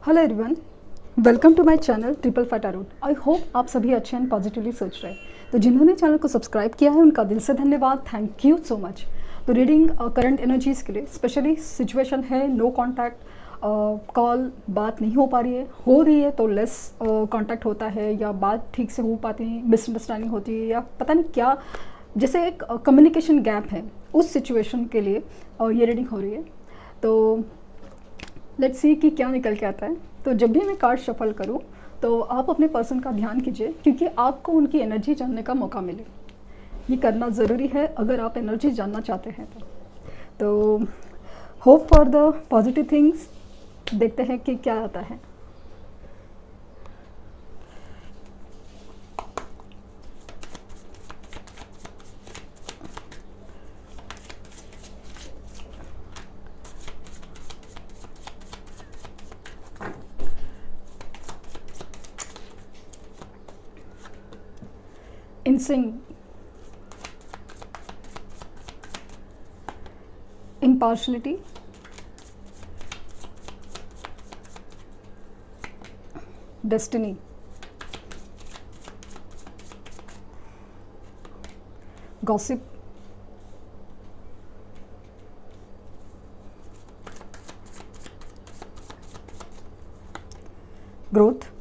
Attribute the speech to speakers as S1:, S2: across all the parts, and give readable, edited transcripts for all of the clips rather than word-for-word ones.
S1: Hello everyone, welcome to my channel triple five tarot. I hope आप सभी अच्छे and positively सोच रहे हैं। तो जिन्होंने चैनल को सब्सक्राइब किया है उनका दिल से धन्यवाद, थैंक यू सो मच। तो रीडिंग करंट एनर्जीज़ के लिए स्पेशली सिचुएशन है नो कॉन्टैक्ट, कॉल बात नहीं हो पा रही है, हो रही है तो लेस कांटेक्ट होता है या बात ठीक से हो पाती है, मिसअंडरस्टैंडिंग होती है या पता नहीं क्या, जैसे एक कम्युनिकेशन गैप है, उस सिचुएशन के लिए ये रीडिंग हो रही है। तो लेट्स सी कि क्या निकल के आता है। तो जब भी मैं कार्ड शफल करूं तो आप अपने पर्सन का ध्यान कीजिए क्योंकि आपको उनकी एनर्जी जानने का मौका मिले। ये करना ज़रूरी है अगर आप एनर्जी जानना चाहते हैं तो hope for the positive things. देखते हैं कि क्या आता है। Instinct, impartiality, destiny, gossip, growth,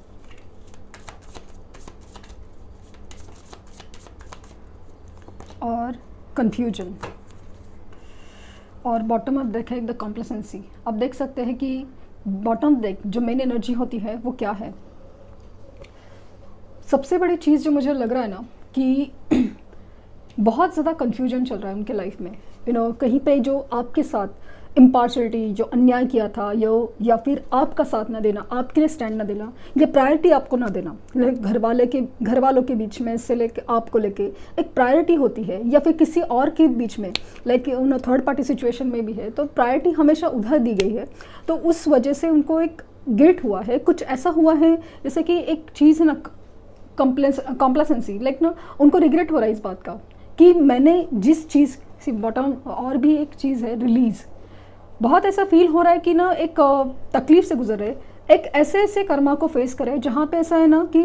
S1: और कन्फ्यूजन। और बॉटम अप देखें द कॉम्प्लेसेंसी। अब देख सकते हैं कि बॉटम देख जो मेन एनर्जी होती है वो क्या है। सबसे बड़ी चीज़ जो मुझे लग रहा है ना कि बहुत ज़्यादा कन्फ्यूजन चल रहा है उनके लाइफ में। कहीं पे जो आपके साथ इम्पार्शलिटी, जो अन्याय किया था या फिर आपका साथ ना देना, आपके लिए स्टैंड ना देना, या प्रायोरिटी आपको ना देना, घर वालों के बीच में से लेके आपको लेके एक प्रायोरिटी होती है, या फिर किसी और के बीच में लाइक उन थर्ड पार्टी सिचुएशन में भी है तो प्रायोरिटी हमेशा उधर दी गई है। तो उस वजह से उनको एक गिल्ट हुआ है, कुछ ऐसा हुआ है जैसे कि एक चीज़ है ना कॉम्प्लेसेंसी, लाइक ना उनको रिग्रेट हो रहा है इस बात का कि मैंने जिस चीज़ से बॉटम। और भी एक चीज़ है रिलीज़। बहुत ऐसा फील हो रहा है कि ना एक तकलीफ से गुजर रहे, एक ऐसे कर्मा को फेस करे जहाँ पे ऐसा है ना कि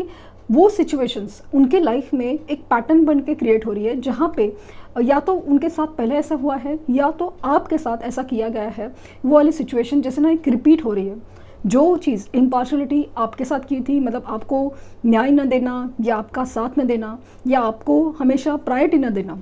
S1: वो सिचुएशंस उनके लाइफ में एक पैटर्न बन के क्रिएट हो रही है, जहाँ पे या तो उनके साथ पहले ऐसा हुआ है या तो आपके साथ ऐसा किया गया है। वो वाली सिचुएशन जैसे ना एक रिपीट हो रही है। जो चीज़ इम्पार्शलिटी आपके साथ की थी, मतलब आपको न्याय न देना या आपका साथ न देना या आपको हमेशा प्रायोरिटी न देना,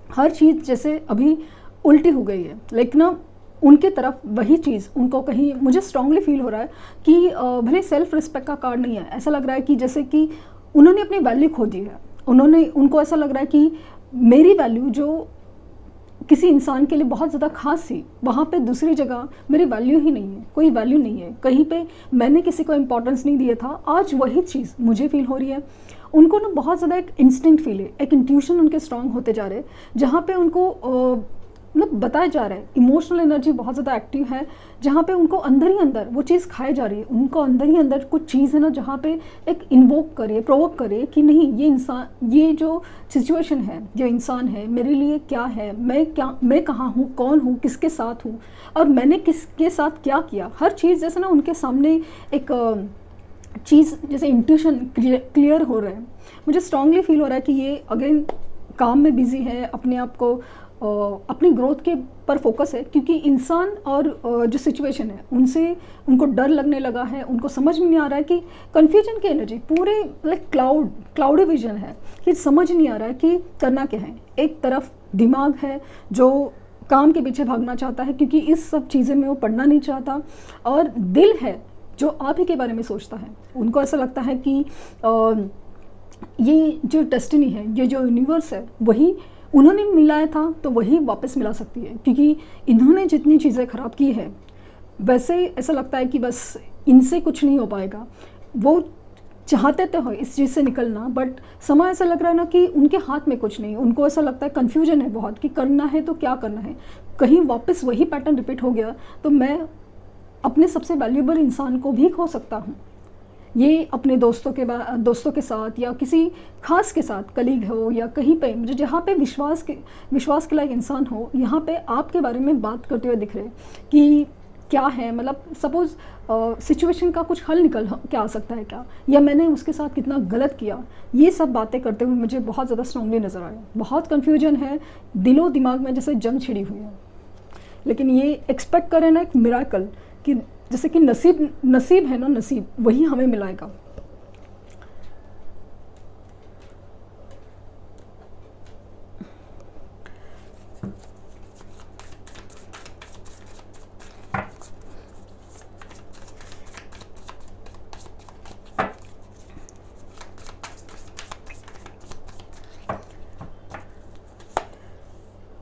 S1: हर चीज़ जैसे अभी उल्टी हो गई है। लेकिन ना उनके तरफ वही चीज़ उनको कहीं, मुझे स्ट्रांगली फील हो रहा है कि भले सेल्फ रिस्पेक्ट का कार्ड नहीं है, ऐसा लग रहा है कि जैसे कि उन्होंने अपनी वैल्यू खो दी है। उनको ऐसा लग रहा है कि मेरी वैल्यू जो किसी इंसान के लिए बहुत ज़्यादा खास थी, वहाँ पे दूसरी जगह मेरी वैल्यू ही नहीं है, कोई वैल्यू नहीं है, कहीं पे मैंने किसी को इम्पोर्टेंस नहीं दिया था। आज वही चीज़ मुझे फील हो रही है। उनको ना बहुत ज़्यादा एक इंस्टिंक्ट फील है, एक इंट्यूशन उनके स्ट्रांग होते जा रहे हैं, जहाँ पे उनको मतलब बताया जा रहा है इमोशनल एनर्जी बहुत ज़्यादा एक्टिव है, जहाँ पे उनको अंदर ही अंदर वो चीज़ खाई जा रही है। उनको अंदर ही अंदर कुछ चीज़ है ना जहाँ पे एक इन्वोक करे, प्रोवोक करे कि नहीं, ये इंसान, ये जो सिचुएशन है, जो इंसान है, मेरे लिए क्या है, मैं कहाँ हूँ, कौन हूँ, किसके साथ हूँ और मैंने किसके साथ क्या किया। हर चीज़ जैसे ना उनके सामने एक चीज़ जैसे इंट्यूशन क्लियर हो रहा है। मुझे स्ट्रांगली फील हो रहा है कि ये अगेन काम में बिजी है, अपने आप को अपनी ग्रोथ के पर फोकस है, क्योंकि इंसान और जो सिचुएशन है उनको डर लगने लगा है। उनको समझ में नहीं आ रहा है कि कन्फ्यूजन की एनर्जी पूरे लाइक क्लाउडी विजन है कि समझ नहीं आ रहा है कि करना क्या है। एक तरफ दिमाग है जो काम के पीछे भागना चाहता है क्योंकि इस सब चीज़ें में वो पढ़ना नहीं चाहता, और दिल है जो आप ही के बारे में सोचता है। उनको ऐसा लगता है कि ये जो डेस्टिनी है, ये जो यूनिवर्स है, वही उन्होंने मिलाया था तो वही वापस मिला सकती है, क्योंकि इन्होंने जितनी चीज़ें ख़राब की है वैसे ऐसा लगता है कि बस इनसे कुछ नहीं हो पाएगा। वो चाहते तो हो इस चीज़ से निकलना, बट समय ऐसा लग रहा है ना कि उनके हाथ में कुछ नहीं। उनको ऐसा लगता है, कन्फ्यूजन है बहुत कि करना है तो क्या करना है, कहीं वापस वही पैटर्न रिपीट हो गया तो मैं अपने सबसे वैल्यूएबल इंसान को भी खो सकता हूँ। ये अपने दोस्तों के साथ या किसी खास के साथ, कलीग हो या कहीं पे मुझे जहाँ पे विश्वास के लायक इंसान हो, यहाँ पे आपके बारे में बात करते हुए दिख रहे कि क्या है, मतलब सपोज़ सिचुएशन का कुछ हल निकल क्या आ सकता है क्या, या मैंने उसके साथ कितना गलत किया, ये सब बातें करते हुए मुझे बहुत ज़्यादा स्ट्रांगली नज़र आया। बहुत कन्फ्यूजन है, दिलो दिमाग में जैसे जंग छिड़ी हुई है। लेकिन ये एक्सपेक्ट करें ना एक मिराकल, कि जैसे कि नसीब नसीब है ना, नसीब वही हमें मिलाएगा।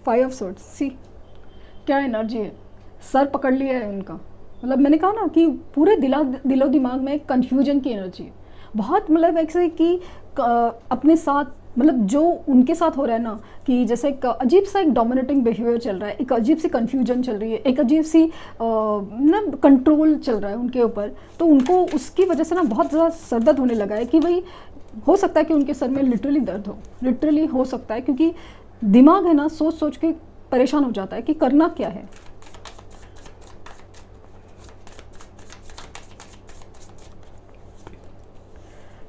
S1: फाइव ऑफ सोर्ड्स, सी क्या एनर्जी है, सर पकड़ लिया है उनका। मतलब मैंने कहा ना कि पूरे दिलो दिमाग में कन्फ्यूजन की एनर्जी है बहुत। मतलब ऐसे कि अपने साथ, मतलब जो उनके साथ हो रहा है ना, कि जैसे एक अजीब सा एक डोमिनेटिंग बिहेवियर चल रहा है, एक अजीब सी कन्फ्यूजन चल रही है, एक अजीब सी ना कंट्रोल चल रहा है उनके ऊपर। तो उनको उसकी वजह से ना बहुत ज़्यादा सर दर्द होने लगा है कि भाई हो सकता है कि उनके सर में लिटरली दर्द हो, लिटरली हो सकता है, क्योंकि दिमाग है ना सोच सोच के परेशान हो जाता है कि करना क्या है।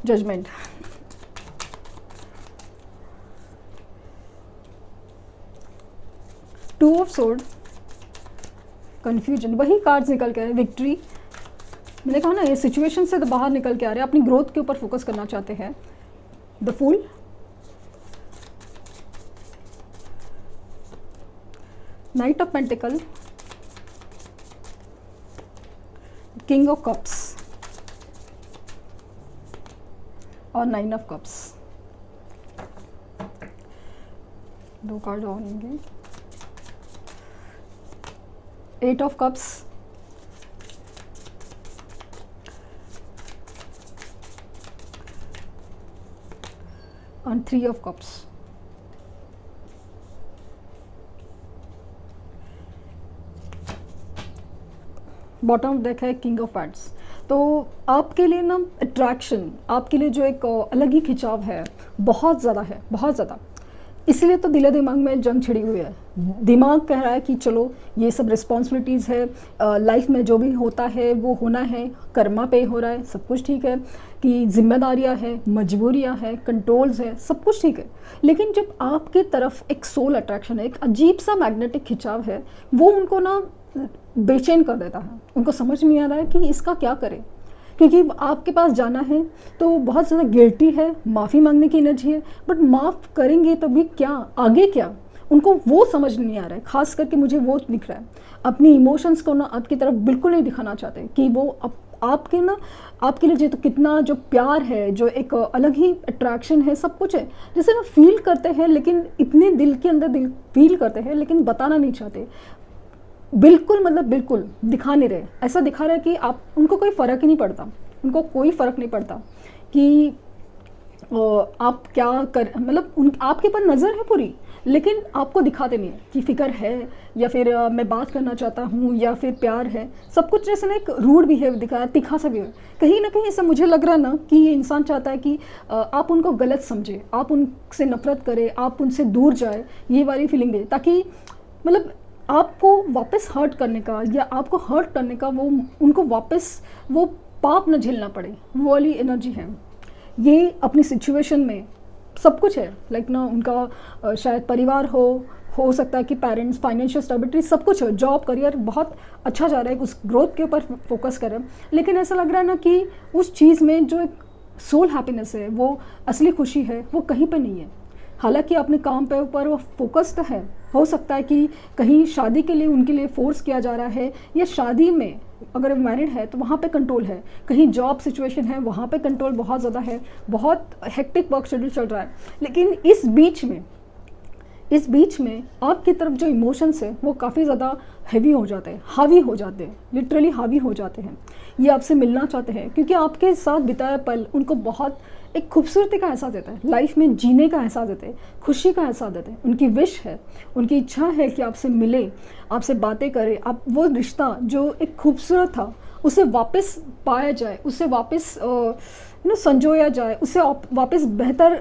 S1: Judgement, two of sword, confusion, वही कार्ड्स निकल के आए, विक्ट्री। मैंने कहा ना ये सिचुएशन से तो बाहर निकल के आ रहे हैं, अपनी ग्रोथ के ऊपर फोकस करना चाहते हैं। The fool, knight of pentacle, king of cups और नाइन ऑफ कप्स। दो कार्ड और होंगे, एट ऑफ कप्स और three of cups. Bottom of deck है किंग ऑफ पैड्स। तो आपके लिए ना अट्रैक्शन, आपके लिए जो एक अलग ही खिंचाव है, बहुत ज़्यादा है, बहुत ज़्यादा। इसलिए तो दिले दिमाग में जंग छिड़ी हुई है। दिमाग कह रहा है कि चलो ये सब रिस्पॉन्सिबिलिटीज़ है, लाइफ में जो भी होता है वो होना है, कर्मा पे हो रहा है, सब कुछ ठीक है, कि जिम्मेदारियां हैं, मजबूरियां हैं, कंट्रोल्स है, सब कुछ ठीक है। लेकिन जब आपके तरफ एक सोल अट्रैक्शन है, एक अजीब सा मैग्नेटिक खिंचाव है, वो उनको ना बेचैन कर देता है। उनको समझ नहीं आ रहा है कि इसका क्या करें, क्योंकि आपके पास जाना है तो बहुत ज़्यादा गिल्टी है, माफ़ी मांगने की एनर्जी है, बट माफ़ करेंगे तो भी क्या, आगे क्या, उनको वो समझ नहीं आ रहा है। खास करके मुझे वो दिख रहा है, अपनी इमोशंस को ना आपकी तरफ बिल्कुल नहीं दिखाना चाहते, कि वो आपके ना आपके लिए तो कितना जो प्यार है, जो एक अलग ही अट्रैक्शन है, सब कुछ है, जिसे ना फील करते हैं, लेकिन इतने दिल के अंदर दिल फील करते हैं लेकिन बताना नहीं चाहते। बिल्कुल, मतलब बिल्कुल दिखा नहीं रहे, ऐसा दिखा रहे कि आप, उनको कोई फ़र्क ही नहीं पड़ता, उनको कोई फ़र्क नहीं पड़ता कि आप क्या कर, मतलब उन आपके पर नज़र है पूरी, लेकिन आपको दिखाते नहीं है कि फ़िक्र है, या फिर मैं बात करना चाहता हूँ, या फिर प्यार है। सब कुछ जैसे ना एक रूड बिहेव दिखाया, तीखा सा बिहेव। कहीं ना कहीं ऐसा मुझे लग रहा है ना कि ये इंसान चाहता है कि आप उनको गलत समझे, आप उनसे नफरत करें, आप उनसे दूर जाए, ये वाली फीलिंग दे, ताकि मतलब आपको वापस हर्ट करने का, या आपको हर्ट करने का वो उनको वापस वो पाप न झेलना पड़े, वो वाली एनर्जी है। ये अपनी सिचुएशन में सब कुछ है, लाइक ना उनका शायद परिवार हो सकता है कि पेरेंट्स, फाइनेंशियल स्टेबिलिटी, सब कुछ है, जॉब, करियर बहुत अच्छा जा रहा है, उस ग्रोथ के ऊपर फोकस करें। लेकिन ऐसा लग रहा है ना कि उस चीज़ में जो एक सोल हैप्पीनेस है, वो असली खुशी है, वो कहीं पे नहीं है। हालांकि अपने काम पे ऊपर वो फोकस्ड है। हो सकता है कि कहीं शादी के लिए उनके लिए फोर्स किया जा रहा है, या शादी में अगर मैरिड है तो वहाँ पे कंट्रोल है, कहीं जॉब सिचुएशन है वहाँ पे कंट्रोल बहुत ज़्यादा है, बहुत हेक्टिक वर्क शेड्यूल चल रहा है। लेकिन इस बीच में आपकी तरफ जो इमोशंस है वो काफ़ी ज़्यादा हैवी हो जाते हैं, हावी हो जाते हैं, लिटरली हावी हो जाते हैं। ये आपसे मिलना चाहते हैं क्योंकि आपके साथ बिताया पल उनको बहुत एक खूबसूरती का एहसास देता है, लाइफ में जीने का एहसास देते हैं, खुशी का एहसास देते हैं। उनकी विश है, उनकी इच्छा है कि आपसे मिले, आपसे बातें करे, आप वो रिश्ता जो एक खूबसूरत था उसे वापस पाया जाए, उसे वापस संजोया जाए, उसे वापस बेहतर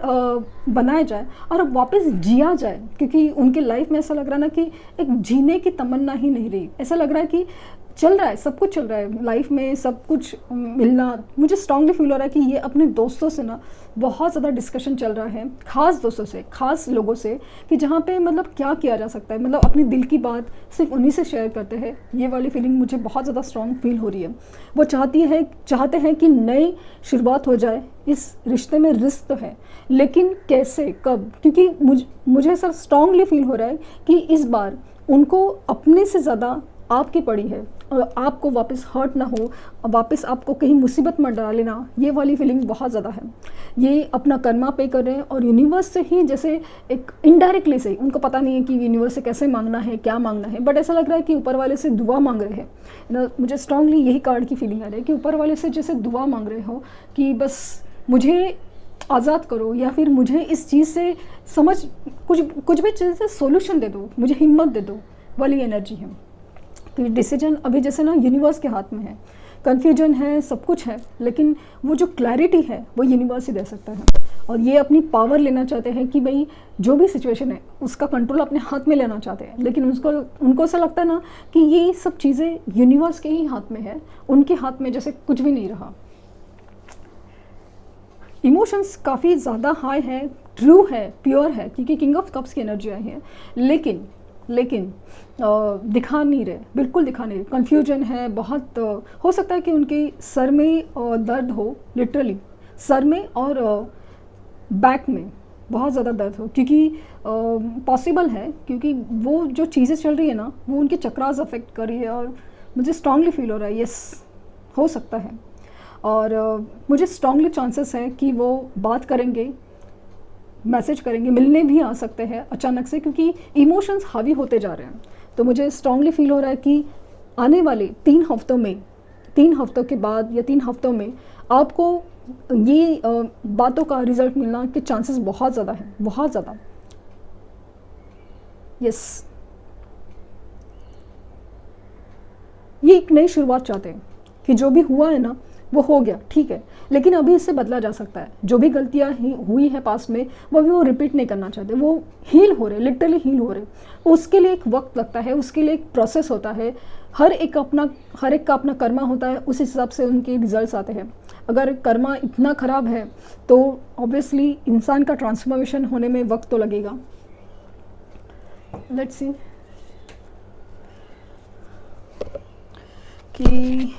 S1: बनाया जाए और अब वापस जिया जाए। क्योंकि उनके लाइफ में ऐसा लग रहा है ना कि एक जीने की तमन्ना ही नहीं रही, ऐसा लग रहा है कि चल रहा है, सब कुछ चल रहा है लाइफ में, सब कुछ मिलना। मुझे स्ट्रांगली फील हो रहा है कि ये अपने दोस्तों से ना बहुत ज़्यादा डिस्कशन चल रहा है, खास दोस्तों से, खास लोगों से, कि जहाँ पे मतलब क्या किया जा सकता है, मतलब अपने दिल की बात सिर्फ उन्हीं से शेयर करते हैं। ये वाली फीलिंग मुझे बहुत ज़्यादा स्ट्रांग फील हो रही है। वो चाहते हैं कि नई शुरुआत हो जाए इस रिश्ते में। रिस्क तो है, लेकिन कैसे, कब? क्योंकि मुझे सर स्ट्रांगली फील हो रहा है कि इस बार उनको अपने से ज़्यादा आपकी पड़ी है, और आपको वापस हर्ट ना हो, वापस आपको कहीं मुसीबत में डाले ना, ये वाली फीलिंग बहुत ज़्यादा है। ये अपना कर्मा पे कर रहे हैं, और यूनिवर्स से ही जैसे एक इनडायरेक्टली से, उनको पता नहीं है कि यूनिवर्स से कैसे मांगना है, क्या मांगना है, बट ऐसा लग रहा है कि ऊपर वाले से दुआ मांग रहे हैं ना। मुझे स्ट्रांगली यही कार्ड की फीलिंग आ रही है कि ऊपर वाले से जैसे दुआ मांग रहे हो कि बस मुझे आज़ाद करो, या फिर मुझे इस चीज़ से समझ, कुछ भी चीज़ से सोल्यूशन दे दो, मुझे हिम्मत दे दो, वाली एनर्जी है। तो डिसीजन अभी जैसे ना यूनिवर्स के हाथ में है, कन्फ्यूजन है, सब कुछ है, लेकिन वो जो क्लैरिटी है वो यूनिवर्स ही दे सकता है। और ये अपनी पावर लेना चाहते हैं कि भाई जो भी सिचुएशन है उसका कंट्रोल अपने हाथ में लेना चाहते हैं, लेकिन उनको ऐसा लगता है ना कि ये सब चीज़ें यूनिवर्स के ही हाथ में है, उनके हाथ में जैसे कुछ भी नहीं रहा। इमोशंस काफ़ी ज़्यादा हाई है, ट्रू है, प्योर है, क्योंकि किंग ऑफ कप्स की एनर्जी आई है, लेकिन दिखा नहीं रहे, बिल्कुल दिखा नहीं रहे। कन्फ्यूजन है बहुत। हो सकता है कि उनके सर में दर्द हो, लिटरली सर में और बैक में बहुत ज़्यादा दर्द हो, क्योंकि पॉसिबल है, क्योंकि वो जो चीज़ें चल रही है ना वो उनके चक्रास अफेक्ट कर रही है। और मुझे स्ट्रांगली फील हो रहा है यस, हो सकता है। और मुझे स्ट्रांगली चांसेस है कि वो बात करेंगे, मैसेज करेंगे, मिलने भी आ सकते हैं अचानक से, क्योंकि इमोशंस हावी होते जा रहे हैं। तो मुझे स्ट्रांगली फील हो रहा है कि आने वाले 3 हफ्तों के बाद या 3 हफ्तों में आपको ये बातों का रिजल्ट मिलना के चांसेस बहुत ज़्यादा हैं, बहुत ज़्यादा। यस, ये एक नई शुरुआत चाहते हैं कि जो भी हुआ है ना वो हो गया, ठीक है, लेकिन अभी इससे बदला जा सकता है। जो भी गलतियाँ हुई हैं पास्ट में वो भी वो रिपीट नहीं करना चाहते। वो हील हो रहे, लिटरली हील हो रहे। उसके लिए एक वक्त लगता है, उसके लिए एक प्रोसेस होता है। हर एक का अपना कर्मा होता है, उस हिसाब से उनके रिजल्ट्स आते हैं। अगर कर्मा इतना ख़राब है तो ऑब्वियसली इंसान का ट्रांसफॉर्मेशन होने में वक्त तो लगेगा। लेट्स सी कि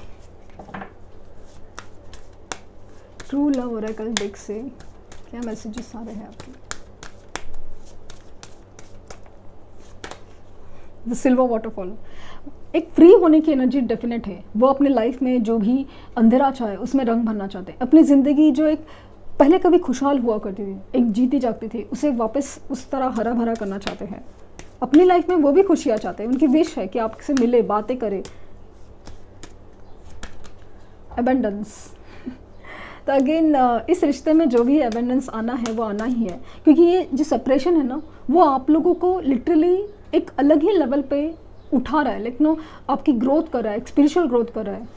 S1: ट्रू लव ओरेकल डेक से क्या मैसेजेस आ रहे हैं आपके। द सिल्वर वाटरफॉल, एक फ्री होने की एनर्जी डेफिनेट है। वो अपने लाइफ में जो भी अंधेरा चाहे उसमें रंग भरना चाहते हैं। अपनी ज़िंदगी जो एक पहले कभी खुशहाल हुआ करती थी, एक जीती जागती थी, उसे वापस उस तरह हरा भरा करना चाहते हैं। अपनी लाइफ में वो भी खुशियाँ चाहते हैं। उनकी विश है कि आपसे मिले, बातें करे। अबेंडेंस, तो अगेन इस रिश्ते में जो भी एबेंडेंस आना है वो आना ही है, क्योंकि ये जो सेपरेशन है ना वो आप लोगों को लिटरली एक अलग ही लेवल पे उठा रहा है, लेकिन आपकी ग्रोथ कर रहा है, स्पिरिचुअल ग्रोथ कर रहा है।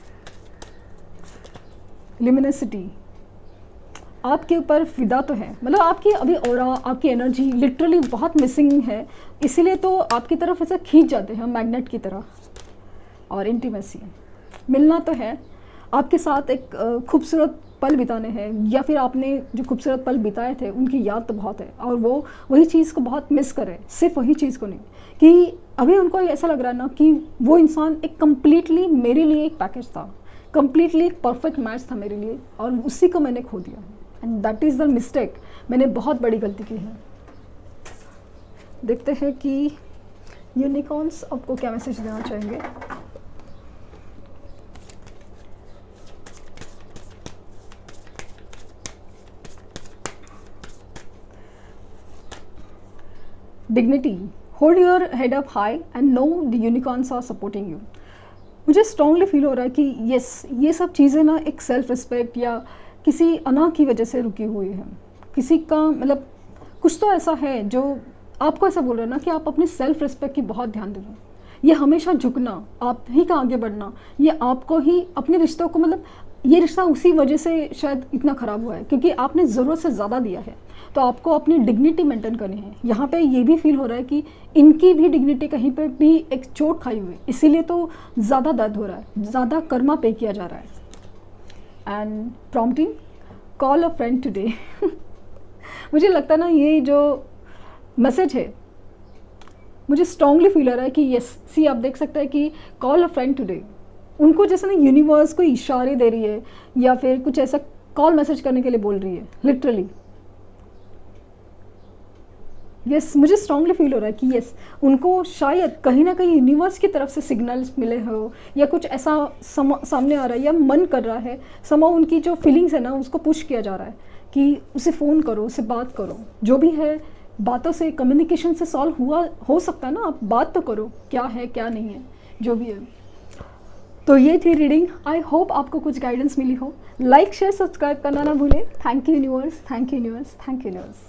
S1: लिमिनेसिटी आपके ऊपर फिदा तो है, मतलब आपकी अभी ऑरा, आपकी एनर्जी लिटरली बहुत मिसिंग है, इसीलिए तो आपकी तरफ ऐसा खींच जाते हैं मैग्नेट की तरह। और इंटीमेसी, मिलना तो है, आपके साथ एक खूबसूरत पल बिताने हैं, या फिर आपने जो खूबसूरत पल बिताए थे उनकी याद तो बहुत है, और वो वही चीज़ को बहुत मिस करें। सिर्फ वही चीज़ को नहीं, कि अभी उनको ऐसा लग रहा है ना कि वो इंसान एक कम्प्लीटली मेरे लिए एक पैकेज था, कम्प्लीटली एक परफेक्ट मैच था मेरे लिए, और उसी को मैंने खो दिया। And that is the mistake, मैंने बहुत बड़ी गलती की है। देखते हैं कि यूनिकॉर्न्स आपको क्या मैसेज देना चाहेंगे। Dignity, hold your head up high and know the unicorns are supporting you. मुझे स्ट्रांगली फील हो रहा है कि यस, ये सब चीज़ें ना एक सेल्फ रिस्पेक्ट या किसी अना की वजह से रुकी हुई है। किसी का मतलब कुछ तो ऐसा है जो आपको ऐसा बोल रहा है ना कि आप अपनी सेल्फ रिस्पेक्ट की बहुत ध्यान दे रहे हो। ये हमेशा झुकना, आप ही का आगे बढ़ना, ये आपको ही अपने रिश्तों को मतलब ये रिश्ता उसी वजह से शायद इतना ख़राब हुआ है क्योंकि आपने ज़रूरत से ज़्यादा दिया है। तो आपको अपनी डिग्निटी मेंटेन करनी है। यहाँ पे ये भी फील हो रहा है कि इनकी भी डिग्निटी कहीं पर भी एक चोट खाई हुई है, इसीलिए तो ज़्यादा दर्द हो रहा है, ज़्यादा कर्मा पे किया जा रहा है। And prompting, call a friend today. मुझे लगता है ना ये जो मैसेज है मुझे स्ट्रांगली फील हो रहा है कि यस सी आप देख सकते हैं कि कॉल अ फ्रेंड टुडे, उनको जैसे ना यूनिवर्स को इशारे दे रही है या फिर कुछ ऐसा कॉल मैसेज करने के लिए बोल रही है लिटरली। यस मुझे स्ट्रांगली फील हो रहा है कि यस उनको शायद कहीं ना कहीं यूनिवर्स की तरफ से सिग्नल्स मिले हो या कुछ ऐसा सामने आ रहा है या मन कर रहा है, समा उनकी जो फीलिंग्स है ना उसको पुश किया जा रहा है कि उसे फ़ोन करो, उसे बात करो, जो भी है बातों से कम्युनिकेशन से सॉल्व हुआ हो सकता है ना, आप बात तो करो क्या है क्या नहीं है जो भी है। तो ये थी रीडिंग। आई होप आपको कुछ गाइडेंस मिली हो। लाइक शेयर सब्सक्राइब करना ना भूलें। Thank you universe, thank you universe, thank you universe.